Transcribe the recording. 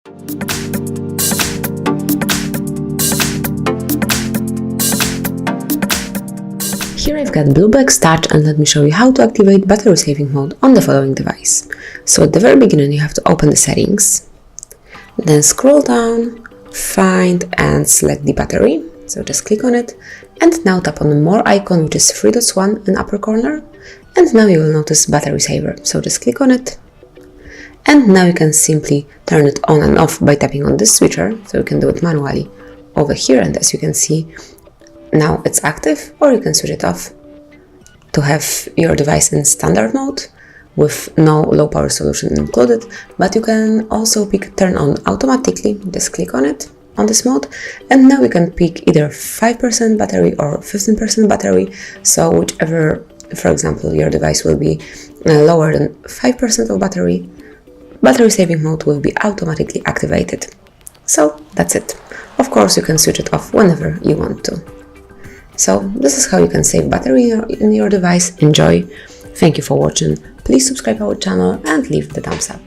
Here I've got BLUBOO Xtouch, and let me show you how to activate battery saving mode on the following device. So at the very beginning you have to open the settings, then scroll down, find and select the battery. So just click on it and now tap on the more icon, which is 3.1 in upper corner, and now you will notice battery saver. So just click on it and now you can simply turn it on and off by tapping on this switcher. So you can do it manually over here, and as you can see, now it's active, or you can switch it off to have your device in standard mode with no low power solution included, but you can also pick turn on automatically. Just click on it on this mode, and now you can pick either 5% battery or 15% battery. So whichever, for example, your device will be lower than 5% of battery saving mode will be automatically activated. So that's it. Of course, you can switch it off whenever you want to. So this is how you can save battery in your device. Enjoy! Thank you for watching. Please subscribe our channel and leave the thumbs up.